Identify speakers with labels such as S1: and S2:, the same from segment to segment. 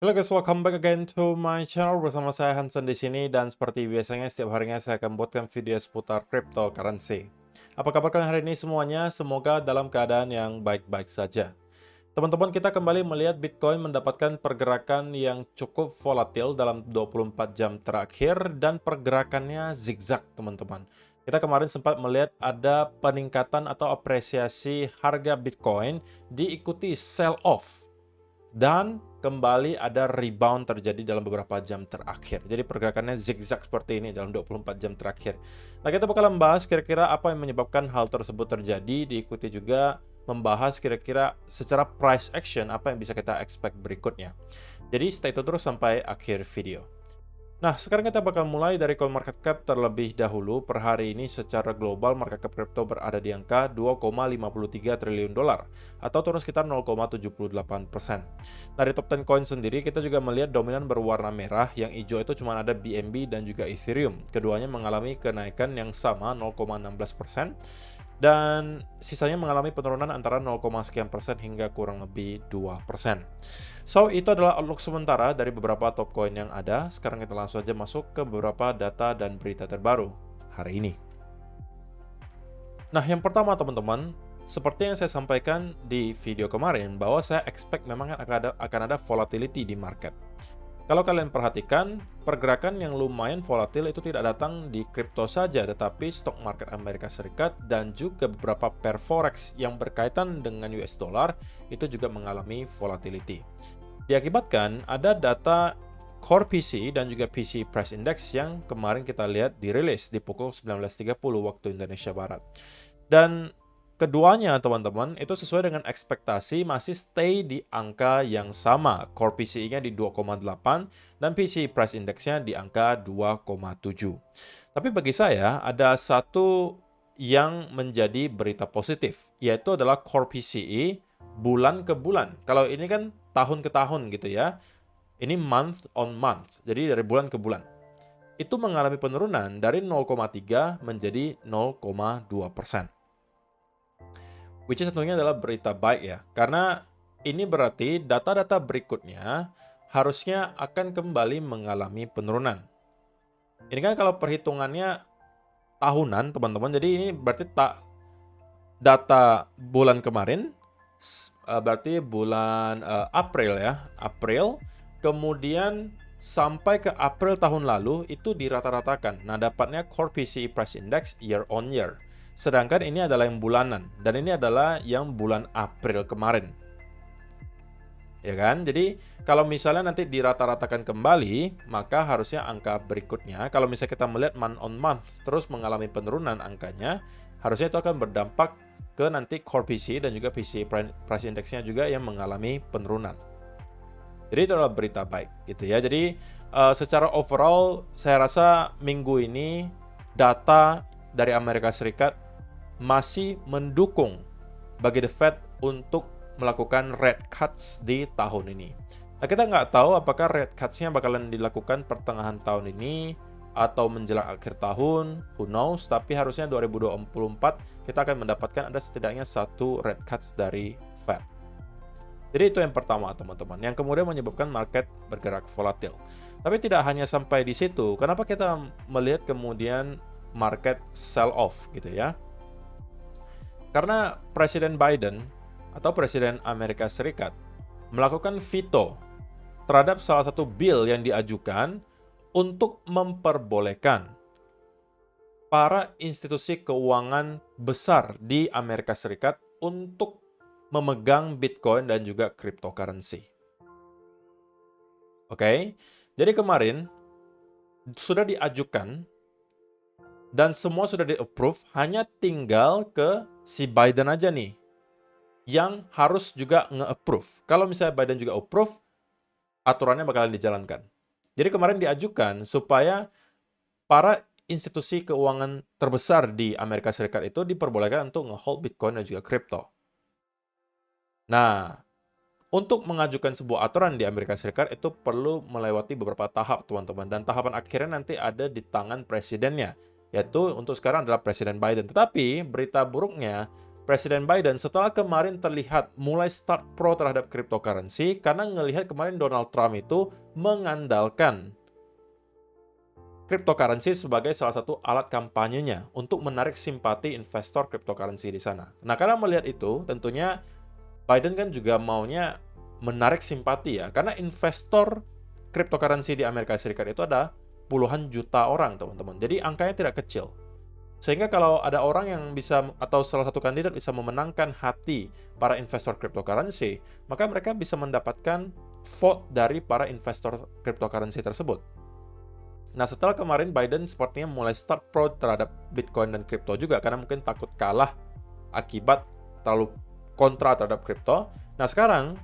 S1: Halo guys, welcome back again to my channel. Bersama saya Hansen di sini, dan seperti biasanya setiap harinya saya akan buatkan video seputar cryptocurrency. Apa kabar kalian hari ini semuanya? Semoga dalam keadaan yang baik-baik saja. Teman-teman, kita kembali melihat Bitcoin mendapatkan pergerakan yang cukup volatil dalam 24 jam terakhir, dan pergerakannya zigzag, teman-teman. Kita kemarin sempat melihat ada peningkatan atau apresiasi harga Bitcoin diikuti sell off, dan kembali ada rebound terjadi dalam beberapa jam terakhir. Jadi pergerakannya zigzag seperti ini dalam 24 jam terakhir. Nah, kita bakalan bahas kira-kira apa yang menyebabkan hal tersebut terjadi, diikuti juga membahas kira-kira secara price action apa yang bisa kita expect berikutnya. Jadi stay tune terus sampai akhir video. Nah, sekarang kita bakal mulai dari CoinMarketCap terlebih dahulu. Per hari ini secara global market cap kripto berada di angka 2,53 triliun dolar atau turun sekitar 0,78%. Nah, di top 10 coin sendiri kita juga melihat dominan berwarna merah, yang hijau itu cuma ada BNB dan juga Ethereum. Keduanya mengalami kenaikan yang sama 0,16%. Dan sisanya mengalami penurunan antara 0, sekian persen hingga kurang lebih 2%. So, itu adalah outlook sementara dari beberapa top coin yang ada. Sekarang kita langsung aja masuk ke beberapa data dan berita terbaru hari ini. Nah, yang pertama teman-teman, seperti yang saya sampaikan di video kemarin, bahwa saya expect memang akan ada volatility di market. Kalau kalian perhatikan, pergerakan yang lumayan volatil itu tidak datang di kripto saja, tetapi stok market Amerika Serikat dan juga beberapa pair forex yang berkaitan dengan US dollar itu juga mengalami volatility. Diakibatkan ada data Core PC dan juga PC Price Index yang kemarin kita lihat dirilis di pukul 19.30 waktu Indonesia Barat. Dan keduanya, teman-teman, itu sesuai dengan ekspektasi masih stay di angka yang sama. Core PCI-nya di 2,8 dan PC Price Index-nya di angka 2,7. Tapi bagi saya, ada satu yang menjadi berita positif, yaitu adalah Core PCI bulan ke bulan. Kalau ini kan tahun ke tahun gitu ya. Ini month on month, jadi dari bulan ke bulan. Itu mengalami penurunan dari 0,3 menjadi 0,2%. Which is tentunya adalah berita baik ya, karena ini berarti data-data berikutnya harusnya akan kembali mengalami penurunan. Ini kan kalau perhitungannya tahunan, teman-teman, jadi ini berarti data bulan kemarin, berarti bulan April ya, April, kemudian sampai ke April tahun lalu itu dirata-ratakan. Nah, dapatnya Core PCE Price Index year on year. Sedangkan ini adalah yang bulanan, dan ini adalah yang bulan April kemarin. Ya kan? Jadi, kalau misalnya nanti dirata-ratakan kembali, maka harusnya angka berikutnya, kalau misalnya kita melihat month on month terus mengalami penurunan angkanya, harusnya itu akan berdampak ke nanti Core PCE dan juga PCE Price Index-nya juga yang mengalami penurunan. Jadi itu adalah berita baik gitu ya. Jadi secara overall saya rasa minggu ini data dari Amerika Serikat masih mendukung bagi The Fed untuk melakukan rate cuts di tahun ini. Nah, kita nggak tahu apakah rate cuts-nya bakalan dilakukan pertengahan tahun ini atau menjelang akhir tahun, who knows, tapi harusnya 2024 kita akan mendapatkan ada setidaknya satu rate cuts dari Fed. Jadi itu yang pertama, teman-teman, yang kemudian menyebabkan market bergerak volatil. Tapi tidak hanya sampai di situ. Kenapa kita melihat kemudian market sell off gitu ya? Karena Presiden Biden atau Presiden Amerika Serikat melakukan veto terhadap salah satu bill yang diajukan untuk memperbolehkan para institusi keuangan besar di Amerika Serikat untuk memegang Bitcoin dan juga cryptocurrency. Oke, jadi kemarin sudah diajukan dan semua sudah di-approve, hanya tinggal ke si Biden aja nih yang harus juga nge-approve. Kalau misalnya Biden juga approve, aturannya bakalan dijalankan. Jadi kemarin diajukan supaya para institusi keuangan terbesar di Amerika Serikat itu diperbolehkan untuk nge-hold Bitcoin dan juga crypto. Nah, untuk mengajukan sebuah aturan di Amerika Serikat itu perlu melewati beberapa tahap, teman-teman. Dan tahapan akhirnya nanti ada di tangan presidennya, yaitu untuk sekarang adalah Presiden Biden. Tetapi berita buruknya, Presiden Biden setelah kemarin terlihat mulai start pro terhadap cryptocurrency karena ngelihat kemarin Donald Trump itu mengandalkan cryptocurrency sebagai salah satu alat kampanyenya untuk menarik simpati investor cryptocurrency di sana. Nah, karena melihat itu, tentunya Biden kan juga maunya menarik simpati ya, karena investor cryptocurrency di Amerika Serikat itu ada puluhan juta orang, teman-teman. Jadi angkanya tidak kecil. Sehingga kalau ada orang yang bisa, atau salah satu kandidat bisa memenangkan hati para investor cryptocurrency, maka mereka bisa mendapatkan vote dari para investor cryptocurrency tersebut. Nah, setelah kemarin Biden sepertinya mulai start pro terhadap Bitcoin dan kripto juga, karena mungkin takut kalah akibat terlalu kontra terhadap kripto. Nah, sekarang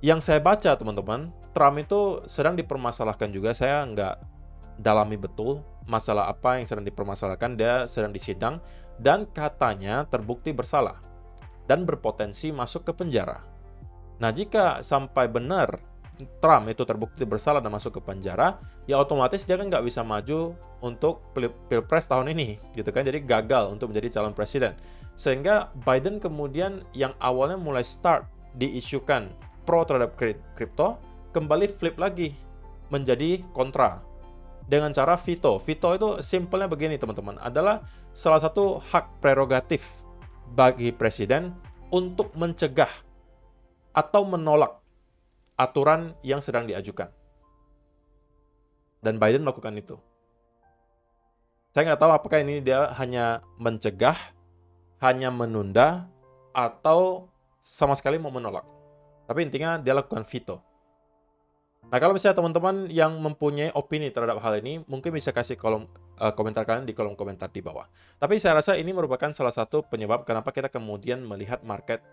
S1: yang saya baca, teman-teman, Trump itu sedang dipermasalahkan juga. Saya nggak dalami betul masalah apa yang sedang dipermasalahkan. Dia sedang disidang dan katanya terbukti bersalah dan berpotensi masuk ke penjara. Nah, jika sampai benar Trump itu terbukti bersalah dan masuk ke penjara, ya otomatis dia kan nggak bisa maju untuk pilpres tahun ini, gitu kan? Jadi gagal untuk menjadi calon presiden. Sehingga Biden kemudian yang awalnya mulai start diisukan pro terhadap kripto, kembali flip lagi menjadi kontra dengan cara veto. Veto itu simpelnya begini, teman-teman, adalah salah satu hak prerogatif bagi presiden untuk mencegah atau menolak aturan yang sedang diajukan. Dan Biden melakukan itu. Saya nggak tahu apakah ini dia hanya mencegah, hanya menunda, atau sama sekali mau menolak. Tapi intinya dia lakukan veto. Nah, kalau misalnya teman-teman yang mempunyai opini terhadap hal ini, mungkin bisa kasih komentar kalian di kolom komentar di bawah. Tapi saya rasa ini merupakan salah satu penyebab kenapa kita kemudian melihat market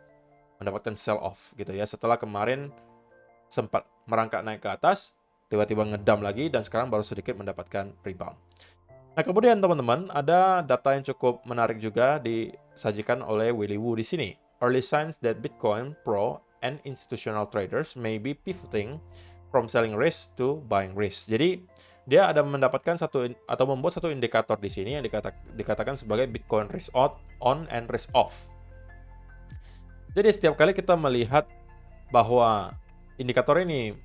S1: mendapatkan sell off gitu ya. Setelah kemarin sempat merangkak naik ke atas, tiba-tiba ngedam lagi, dan sekarang baru sedikit mendapatkan rebound. Nah, kemudian teman-teman, ada data yang cukup menarik juga disajikan oleh Willy Woo di sini. Early signs that Bitcoin Pro and institutional traders may be pivoting from selling risk to buying risk. Jadi, dia ada mendapatkan membuat satu indikator di sini yang dikatakan sebagai Bitcoin risk on and risk off. Jadi, setiap kali kita melihat bahwa indikator ini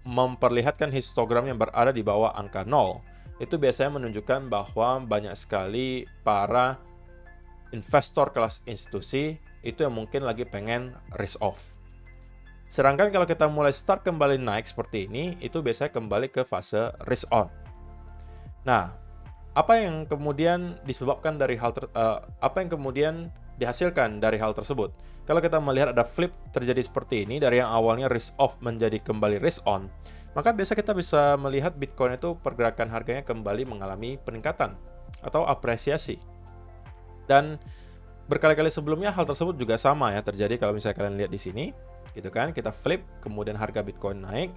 S1: memperlihatkan histogram yang berada di bawah angka 0, itu biasanya menunjukkan bahwa banyak sekali para investor kelas institusi itu yang mungkin lagi pengen risk off. Sedangkan kalau kita mulai start kembali naik seperti ini, itu biasanya kembali ke fase risk on. Nah, apa yang kemudian disebabkan dari apa yang kemudian dihasilkan dari hal tersebut? Kalau kita melihat ada flip terjadi seperti ini, dari yang awalnya risk off menjadi kembali risk on, maka biasa kita bisa melihat Bitcoin itu pergerakan harganya kembali mengalami peningkatan atau apresiasi. Dan berkali-kali sebelumnya hal tersebut juga sama ya terjadi. Kalau misalnya kalian lihat di sini, gitu kan, kita flip, kemudian harga Bitcoin naik,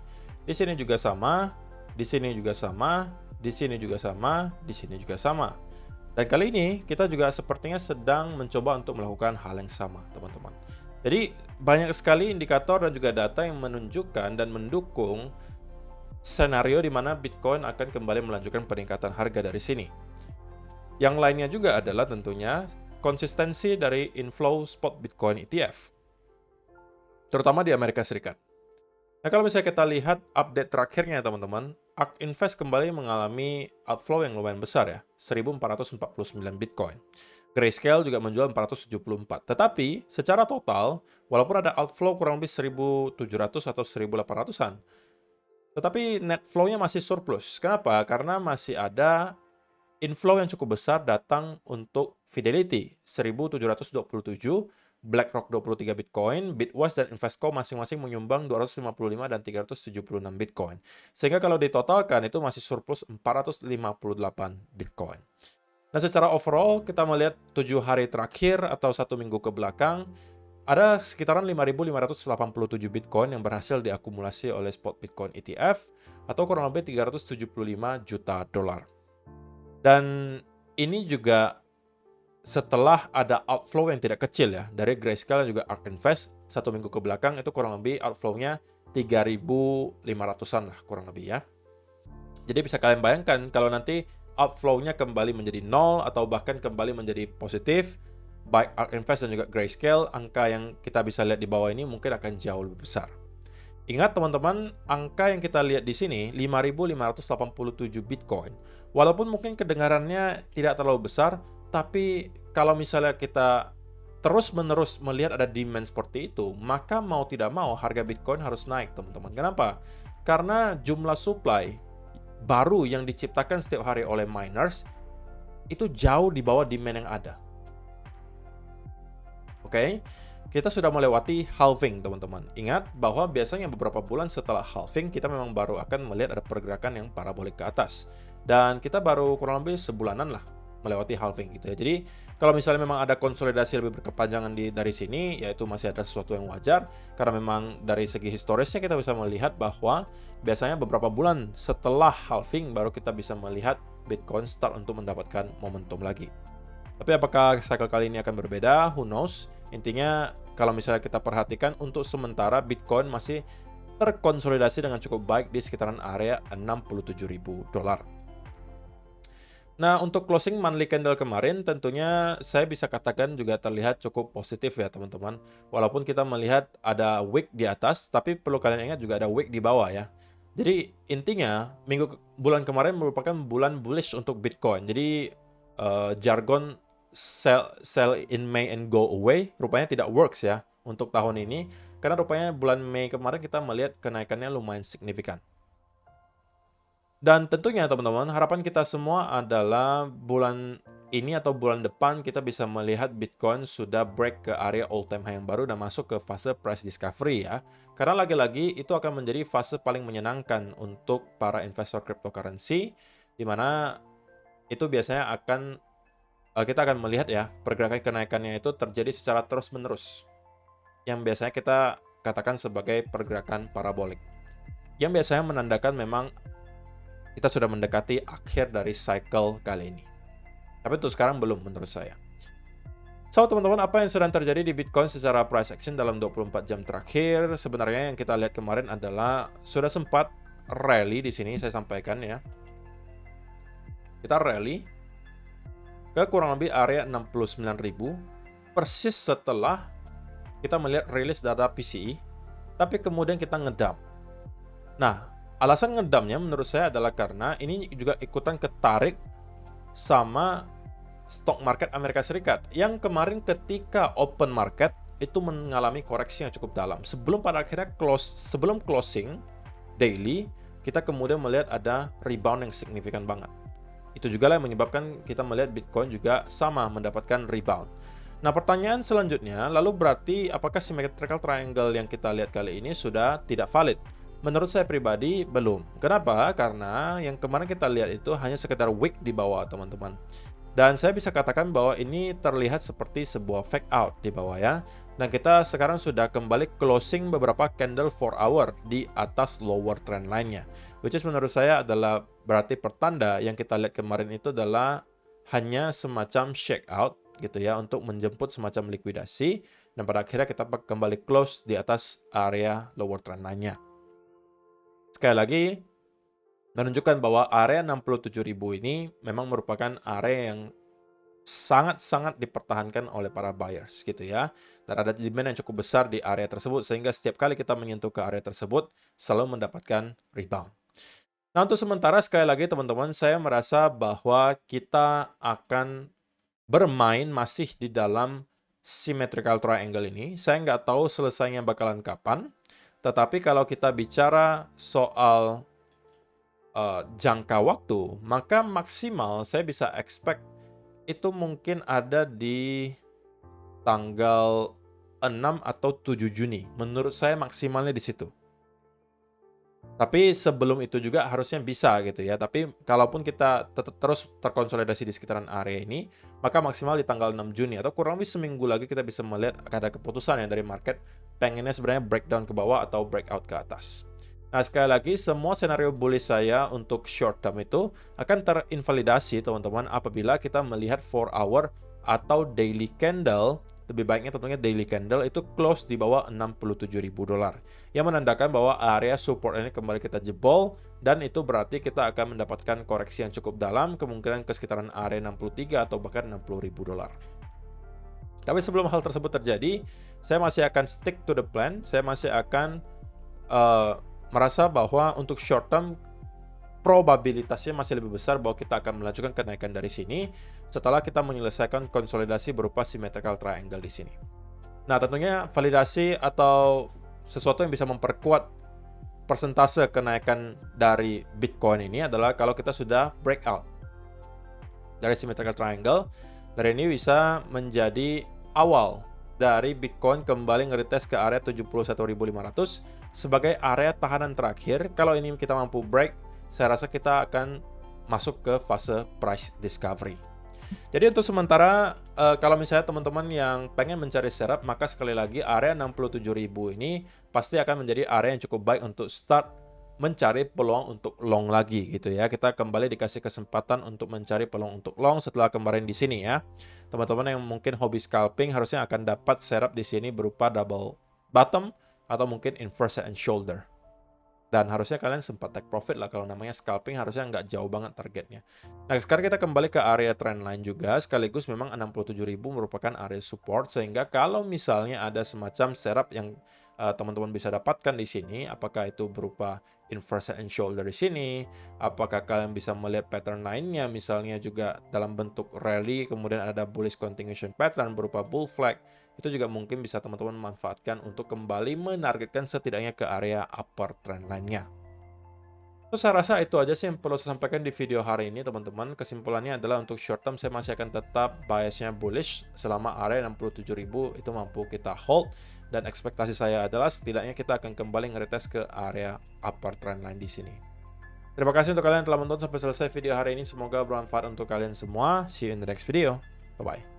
S1: di sini juga sama, di sini juga sama, di sini juga sama, di sini juga sama. Dan kali ini kita juga sepertinya sedang mencoba untuk melakukan hal yang sama, teman-teman. Jadi banyak sekali indikator dan juga data yang menunjukkan dan mendukung skenario di mana Bitcoin akan kembali melanjutkan peningkatan harga dari sini. Yang lainnya juga adalah tentunya konsistensi dari inflow spot Bitcoin ETF, terutama di Amerika Serikat. Nah, kalau misalnya kita lihat update terakhirnya, teman-teman, ARK Invest kembali mengalami outflow yang lumayan besar ya, 1.449 Bitcoin. Grayscale juga menjual 474. Tetapi, secara total, walaupun ada outflow kurang lebih 1.700 atau 1.800-an, tetapi net flow-nya masih surplus. Kenapa? Karena masih ada inflow yang cukup besar datang untuk Fidelity, 1.727, BlackRock 23 Bitcoin, Bitwise dan Invesco masing-masing menyumbang 255 dan 376 Bitcoin. Sehingga kalau ditotalkan itu masih surplus 458 Bitcoin. Nah, secara overall kita melihat 7 hari terakhir atau 1 minggu ke belakang, ada sekitaran 5.587 Bitcoin yang berhasil diakumulasi oleh spot Bitcoin ETF atau kurang lebih 375 juta dolar. Dan ini juga setelah ada outflow yang tidak kecil ya, dari Grayscale dan juga ARK Invest, 1 minggu ke belakang itu kurang lebih outflow-nya 3.500-an lah kurang lebih ya. Jadi bisa kalian bayangkan kalau nanti outflow-nya kembali menjadi 0 atau bahkan kembali menjadi positif, baik ARK Invest dan juga Grayscale, angka yang kita bisa lihat di bawah ini mungkin akan jauh lebih besar. Ingat teman-teman, angka yang kita lihat di sini 5.587 Bitcoin. Walaupun mungkin kedengarannya tidak terlalu besar, tapi kalau misalnya kita terus-menerus melihat ada demand seperti itu, maka mau tidak mau harga Bitcoin harus naik, teman-teman. Kenapa? Karena jumlah supply baru yang diciptakan setiap hari oleh miners itu jauh di bawah demand yang ada. Oke, kita sudah melewati halving, teman-teman. Ingat bahwa biasanya beberapa bulan setelah halving, kita memang baru akan melihat ada pergerakan yang parabolik ke atas. Dan kita baru kurang lebih sebulanan lah melewati halving gitu ya. Jadi, kalau misalnya memang ada konsolidasi lebih berkepanjangan dari sini, yaitu masih ada sesuatu yang wajar. Karena memang dari segi historisnya kita bisa melihat bahwa biasanya beberapa bulan setelah halving, baru kita bisa melihat Bitcoin start untuk mendapatkan momentum lagi. Tapi apakah cycle kali ini akan berbeda? Who knows? Intinya, kalau misalnya kita perhatikan, untuk sementara Bitcoin masih terkonsolidasi dengan cukup baik di sekitaran area $67.000. Nah, untuk closing monthly candle kemarin, tentunya saya bisa katakan juga terlihat cukup positif ya teman-teman. Walaupun kita melihat ada wick di atas, tapi perlu kalian ingat juga ada wick di bawah ya. Jadi intinya, bulan kemarin merupakan bulan bullish untuk Bitcoin. Jadi jargon sell in May and go away rupanya tidak works ya untuk tahun ini. Karena rupanya bulan Mei kemarin kita melihat kenaikannya lumayan signifikan. Dan tentunya teman-teman, harapan kita semua adalah bulan ini atau bulan depan kita bisa melihat Bitcoin sudah break ke area all time high yang baru dan masuk ke fase price discovery ya. Karena lagi-lagi itu akan menjadi fase paling menyenangkan untuk para investor cryptocurrency, di mana itu biasanya kita akan melihat ya pergerakan kenaikannya itu terjadi secara terus-menerus, yang biasanya kita katakan sebagai pergerakan parabolik, yang biasanya menandakan memang kita sudah mendekati akhir dari cycle kali ini. Tapi untuk sekarang belum menurut saya. So, teman-teman, apa yang sedang terjadi di Bitcoin secara price action dalam 24 jam terakhir? Sebenarnya yang kita lihat kemarin adalah sudah sempat rally di sini, saya sampaikan ya. Kita rally ke kurang lebih area 69.000 persis setelah kita melihat rilis data PCE, tapi kemudian kita ngedump. Nah, alasan ngedamnya menurut saya adalah karena ini juga ikutan ketarik sama stock market Amerika Serikat yang kemarin ketika open market itu mengalami koreksi yang cukup dalam. Sebelum pada akhirnya sebelum closing daily, kita kemudian melihat ada rebound yang signifikan banget. Itu juga lah yang menyebabkan kita melihat Bitcoin juga sama mendapatkan rebound. Nah, pertanyaan selanjutnya, lalu berarti apakah symmetrical triangle yang kita lihat kali ini sudah tidak valid? Menurut saya pribadi, belum. Kenapa? Karena yang kemarin kita lihat itu hanya sekedar wick di bawah, teman-teman. Dan saya bisa katakan bahwa ini terlihat seperti sebuah fake out di bawah ya. Dan kita sekarang sudah kembali closing beberapa candle 4 hour di atas lower trend line-nya. Which is menurut saya adalah berarti pertanda yang kita lihat kemarin itu adalah hanya semacam shake out gitu ya, untuk menjemput semacam likuidasi. Dan pada akhirnya kita kembali close di atas area lower trend line-nya. Sekali lagi, menunjukkan bahwa area 67.000 ini memang merupakan area yang sangat-sangat dipertahankan oleh para buyers gitu ya. Dan ada demand yang cukup besar di area tersebut, sehingga setiap kali kita menyentuh ke area tersebut, selalu mendapatkan rebound. Nah, untuk sementara sekali lagi teman-teman, saya merasa bahwa kita akan bermain masih di dalam symmetrical triangle ini. Saya nggak tahu selesainya bakalan kapan. Tetapi kalau kita bicara soal jangka waktu, maka maksimal saya bisa expect itu mungkin ada di tanggal 6 atau 7 Juni. Menurut saya maksimalnya di situ. Tapi sebelum itu juga harusnya bisa gitu ya. Tapi kalaupun kita tetap terus terkonsolidasi di sekitaran area ini, maka maksimal di tanggal 6 Juni atau kurang lebih seminggu lagi kita bisa melihat ada keputusan ya dari market pengennya sebenarnya breakdown ke bawah atau breakout ke atas. Nah, sekali lagi semua senario bullish saya untuk short term itu akan terinvalidasi teman-teman apabila kita melihat 4 hour atau daily candle. Lebih baiknya tentunya daily candle itu close di bawah $67.000 yang menandakan bahwa area support ini kembali kita jebol, dan itu berarti kita akan mendapatkan koreksi yang cukup dalam, kemungkinan ke sekitaran area 63 atau bahkan $60.000. Tapi sebelum hal tersebut terjadi, saya masih akan stick to the plan. Saya masih akan merasa bahwa untuk short term probabilitasnya masih lebih besar bahwa kita akan melanjutkan kenaikan dari sini setelah kita menyelesaikan konsolidasi berupa symmetrical triangle di sini. Nah, tentunya validasi atau sesuatu yang bisa memperkuat persentase kenaikan dari Bitcoin ini adalah kalau kita sudah breakout dari symmetrical triangle. Dari ini bisa menjadi awal dari Bitcoin kembali nge-retest ke area 71.500 sebagai area tahanan terakhir. Kalau ini kita mampu break, saya rasa kita akan masuk ke fase price discovery. Jadi untuk sementara, kalau misalnya teman-teman yang pengen mencari setup, maka sekali lagi area 67.000 ini pasti akan menjadi area yang cukup baik untuk start mencari peluang untuk long lagi gitu ya. Kita kembali dikasih kesempatan untuk mencari peluang untuk long setelah kemarin di sini ya. Teman-teman yang mungkin hobi scalping harusnya akan dapat setup di sini berupa double bottom atau mungkin inverse and shoulder. Dan harusnya kalian sempat take profit lah, kalau namanya scalping harusnya nggak jauh banget targetnya. Nah, sekarang kita kembali ke area trendline juga, sekaligus memang 67.000 merupakan area support, sehingga kalau misalnya ada semacam setup yang teman-teman bisa dapatkan di sini, apakah itu berupa inverse and shoulder di sini, apakah kalian bisa melihat pattern lainnya, misalnya juga dalam bentuk rally, kemudian ada bullish continuation pattern berupa bull flag, itu juga mungkin bisa teman-teman manfaatkan untuk kembali menargetkan setidaknya ke area upper trend line-nya. Terus saya rasa itu aja sih yang perlu saya sampaikan di video hari ini, teman-teman. Kesimpulannya adalah untuk short term saya masih akan tetap biasnya bullish selama area 67.000 itu mampu kita hold, dan ekspektasi saya adalah setidaknya kita akan kembali nge-retest ke area upper trend line di sini. Terima kasih untuk kalian yang telah menonton sampai selesai video hari ini. Semoga bermanfaat untuk kalian semua. See you in the next video. Bye-bye.